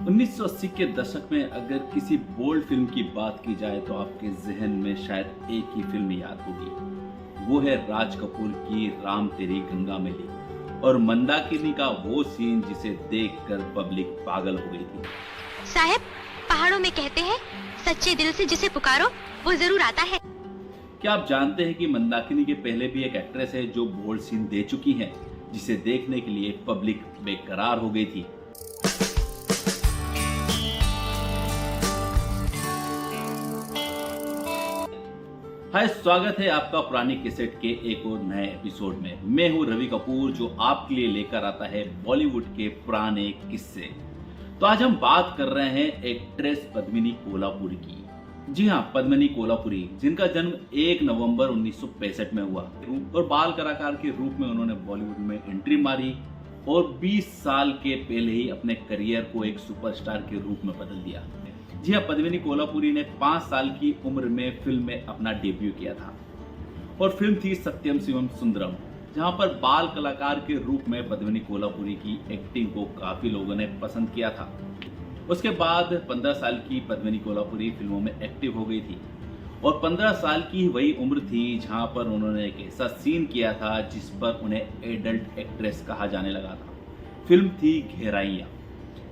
1980 के दशक में अगर किसी बोल्ड फिल्म की बात की जाए तो आपके जहन में शायद एक ही फिल्म याद होगी। वो है राज कपूर की राम तेरी गंगा मैली और मंदाकिनी का वो सीन जिसे देखकर पब्लिक पागल हो गई थी। साहब, पहाड़ों में कहते हैं सच्चे दिल से जिसे पुकारो वो जरूर आता है। क्या आप जानते हैं कि मंदाकिनी के पहले भी एक एक्ट्रेस है जो बोल्ड सीन दे चुकी है, जिसे देखने के लिए पब्लिक बेकरार हो गई थी। हाय, स्वागत है आपका पुरानी कैसेट के एक और नए एपिसोड में। मैं हूं रवि कपूर जो आपके लिए लेकर आता है बॉलीवुड के पुराने किस्से। तो आज हम बात कर रहे हैं एक्ट्रेस पद्मिनी कोल्हापुरी की। जी हाँ, पद्मिनी कोल्हापुरी, जिनका जन्म 1 नवंबर 1965 में हुआ और बाल कलाकार के रूप में उन्होंने बॉलीवुड में एंट्री मारी और 20 साल के पहले ही अपने करियर को एक सुपरस्टार के रूप में बदल दिया। जी हाँ, पद्मिनी कोल्हापुरी ने 5 साल की उम्र में फिल्म में अपना डेब्यू किया था और फिल्म थी सत्यम शिवम सुंदरम, जहां पर बाल कलाकार के रूप में पद्मिनी कोल्हापुरी की एक्टिंग को काफी लोगों ने पसंद किया था। उसके बाद 15 साल की पद्मिनी कोल्हापुरी फिल्मों में एक्टिव हो गई थी और 15 साल की वही उम्र थी जहां पर उन्होंने एक ऐसा सीन किया था जिस पर उन्हें एडल्ट एक्ट्रेस कहा जाने लगा था। फिल्म थी घेराइयां,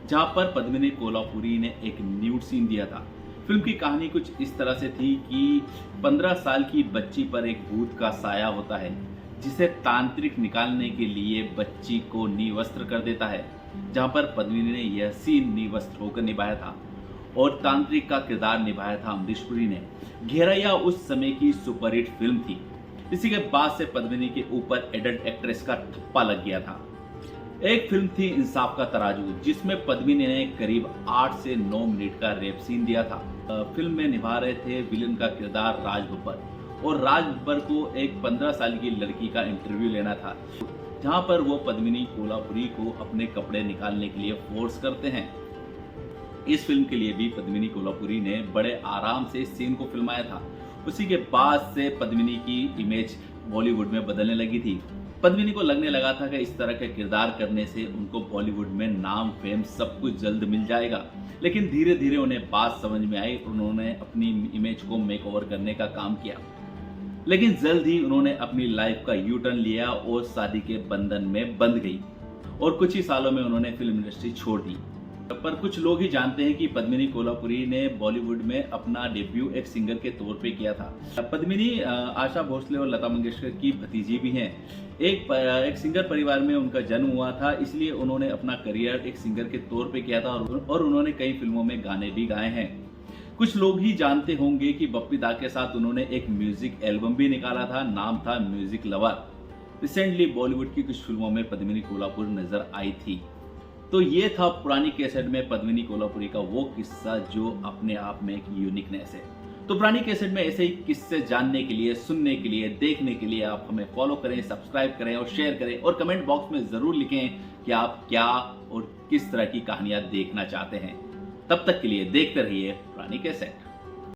जहां पर पद्मिनी कोल्हापुरी ने एक न्यूड सीन दिया था। फिल्म की कहानी कुछ इस तरह से थी कि 15 साल की बच्ची पर एक भूत का साया होता है जिसे तांत्रिक निकालने के लिए बच्ची को निवस्त्र कर देता है, जहां पर पद्मिनी ने यह सीन निवस्त्र होकर निभाया था और तांत्रिक का किरदार निभाया था अमरीश पुरी ने। घेरैया उस समय की सुपरहिट फिल्म थी। इसी के बाद से पद्मिनी के ऊपर एडल्ट एक्ट्रेस का ठप्पा लग गया था। एक फिल्म थी इंसाफ का तराजू, जिसमें पद्मिनी ने करीब 8 से 9 मिनट का रेप सीन दिया था। फिल्म में निभा रहे थे विलन का किरदार राज बब्बर और राज बब्बर को एक 15 साल की लड़की का इंटरव्यू लेना था, जहां पर वो पद्मिनी कोल्हापुरी को अपने कपड़े निकालने के लिए फोर्स करते हैं। इस फिल्म के लिए भी पद्मिनी कोल्हापुरी ने बड़े आराम से इस सीन को फिल्माया था। उसी के बाद से पद्मिनी की इमेज बॉलीवुड में बदलने लगी थी। पद्मिनी को लगने लगा था कि इस तरह के किरदार करने से उनको बॉलीवुड में नाम, फेम सब कुछ जल्द मिल जाएगा, लेकिन धीरे धीरे उन्हें बात समझ में आई और उन्होंने अपनी इमेज को मेकओवर करने का काम किया। लेकिन जल्द ही उन्होंने अपनी लाइफ का यू टर्न लिया और शादी के बंधन में बंध गई और कुछ ही सालों में उन्होंने फिल्म इंडस्ट्री छोड़ दी। पर कुछ लोग ही जानते हैं कि पद्मिनी कोल्हापुरी ने बॉलीवुड में अपना डेब्यू एक सिंगर के तौर पे किया था। पद्मिनी आशा भोसले और लता मंगेशकर की भतीजी भी हैं। एक सिंगर परिवार में उनका जन्म हुआ था, इसलिए उन्होंने अपना करियर एक सिंगर के तौर पे किया था और उन्होंने कई फिल्मों में गाने भी गाए हैं। कुछ लोग ही जानते होंगे कि बप्पी दा के साथ उन्होंने एक म्यूजिक एल्बम भी निकाला था, नाम था म्यूजिक लवर। रिसेंटली बॉलीवुड की कुछ फिल्मों में पद्मिनी कोल्हापुरी नजर आई थी। तो ये था पुरानी कैसेट में पद्मिनी कोल्हापुरी का वो किस्सा जो अपने आप में एक यूनिकनेस है। तो पुरानी कैसेट में ऐसे ही किस्से जानने के लिए, सुनने के लिए, देखने के लिए आप हमें फॉलो करें, सब्सक्राइब करें और शेयर करें और कमेंट बॉक्स में जरूर लिखें कि आप क्या और किस तरह की कहानियां देखना चाहते हैं। तब तक के लिए देखते रहिए पुरानी कैसेट।